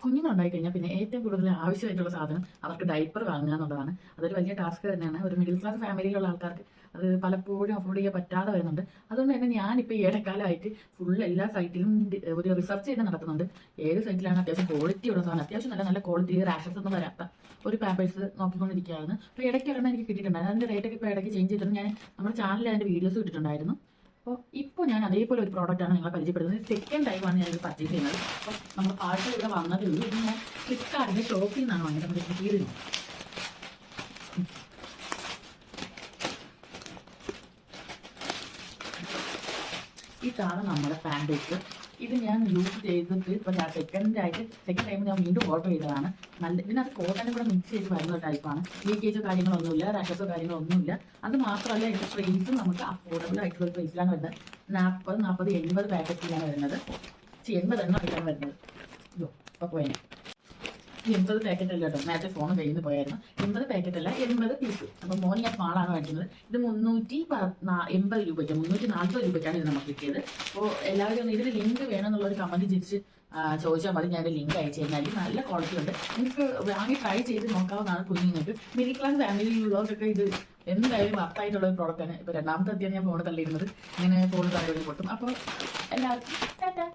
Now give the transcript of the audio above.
കുഞ്ഞുങ്ങളുണ്ടായി കഴിഞ്ഞാൽ പിന്നെ ഏറ്റവും കൂടുതൽ ആവശ്യമായിട്ടുള്ള സാധനം അവർക്ക് ഡയപ്പർ വാങ്ങുക എന്നുള്ളതാണ്. അതൊരു വലിയ ടാസ്ക് തന്നെയാണ്. ഒരു മിഡിൽ ക്ലാസ് ഫാമിലിയിലുള്ള ആൾക്കാർക്ക് അത് പലപ്പോഴും അഫോർഡ് ചെയ്യാൻ പറ്റാതെ വരുന്നുണ്ട്. അതുകൊണ്ട് തന്നെ ഞാനിപ്പോൾ ഈ ഇടക്കാലമായിട്ട് ഫുൾ എല്ലാ സൈറ്റിലും ഒരു റിസർച്ച് ചെയ്ത് നടത്തുന്നുണ്ട്. ഏത് സൈറ്റിലാണ് അത്യാവശ്യം ക്വാളിറ്റി ഉള്ള സാധനം, അത്യാവശ്യം നല്ല നല്ല ക്വാളിറ്റി റാഷസ് ഒന്നും വരാത്ത ഒരു പാമ്പേഴ്സ് നോക്കിക്കൊണ്ടിരിക്കുകയായിരുന്നു. അപ്പോൾ ഇടയ്ക്ക് ഒരെണ്ണം എനിക്ക് കിട്ടിയിട്ടുണ്ടായിരുന്നു. അതിൻ്റെ റേറ്റൊക്കെ ഇപ്പോൾ ഇടയ്ക്ക് ചേഞ്ച് ചെയ്തിട്ട് ഞാൻ നമ്മുടെ ചാനലിൽ അതിൻ്റെ വീഡിയോസ് ഇട്ടിട്ടുണ്ടായിരുന്നു. അപ്പോൾ ഇപ്പോൾ ഞാൻ അതേപോലെ ഒരു പ്രോഡക്റ്റാണ് നിങ്ങളെ പരിചയപ്പെടുന്നത്. സെക്കൻഡ് ടൈമാണ് ഞാനിത് പർച്ചേസ് ചെയ്യുന്നത്. അപ്പോൾ നമ്മൾ പാഴ്സൽ ഇവിടെ വന്നതേ ഉള്ളൂ. ഇത് ഞാൻ ഫ്ലിപ്കാർട്ടിൻ്റെ ഷോപ്പിൽ നിന്നാണ് വാങ്ങിയത്. നമ്മുടെ കിട്ടിയത് ഇതാണ് നമ്മുടെ പാമ്പേഴ്സ്. ഇത് ഞാൻ യൂസ് ചെയ്തിട്ട് ഇപ്പോൾ ഞാൻ സെക്കൻഡ് ടൈം ഞാൻ വീണ്ടും ഓർഡർ ചെയ്തതാണ്. നല്ല ഇതിനകത്ത് കോട്ടനും കൂടെ മിക്സ് ചെയ്ത് വരുന്ന ടൈപ്പാണ്. ലീക്കേജോ കാര്യങ്ങളൊന്നുമില്ല, റാഷസോ കാര്യങ്ങളൊന്നുമില്ല. അത് മാത്രമല്ല ഇതിൻ്റെ പ്രൈസും നമുക്ക് അഫോർഡബിൾ ആയിട്ടുള്ള പ്രൈസിലാണ് വരുന്നത്. 40, 80 പാക്കറ്റിലാണ് വരുന്നത്. 80 എണ്ണം ആയിട്ടാണ് വരുന്നത്. ഇതോ അപ്പോൾ പോയി 80 പാക്കറ്റ് അല്ല കേട്ടോ, നേരത്തെ ഫോൺ കയ്യിൽ നിന്ന് പോയായിരുന്നു. 80 പാക്കറ്റ് അല്ല, 80 പീസ്. അപ്പോൾ മോൻ ഞാൻ സ്മാളാണ് മേടിക്കുന്നത്. ഇത് 380 രൂപയ്ക്ക് 340 രൂപയ്ക്കാണ് ഇത് നമുക്ക് കിട്ടിയത്. അപ്പോൾ എല്ലാവരും ഒന്ന് ഇതിന് ലിങ്ക് വേണമെന്നുള്ളൊരു കമൻറ്റ് തിരിച്ച് ചോദിച്ചാൽ മതി. ഞാൻ ലിങ്ക് അയച്ചു കഴിഞ്ഞാൽ നല്ല ക്വാളിറ്റി ഉണ്ട്. നിങ്ങൾക്ക് വാങ്ങി ട്രൈ ചെയ്ത് നോക്കാവുന്നതാണ്. കുഞ്ഞുങ്ങൾക്ക് മിഡിൽ ക്ലാസ് ഫാമിലിയിലുള്ളവർക്കൊക്കെ ഇത് എന്തായാലും വർത്തായിട്ടുള്ള ഒരു പ്രോഡക്റ്റാണ്. ഇപ്പോൾ രണ്ടാമത്തെ അധ്യായം ഞാൻ ഫോൺ തള്ളിയിരുന്നത്, ഇങ്ങനെ ഫോൺ തള്ളിയിട്ട് പൊട്ടും. അപ്പോൾ എല്ലാവർക്കും ടാറ്റാ.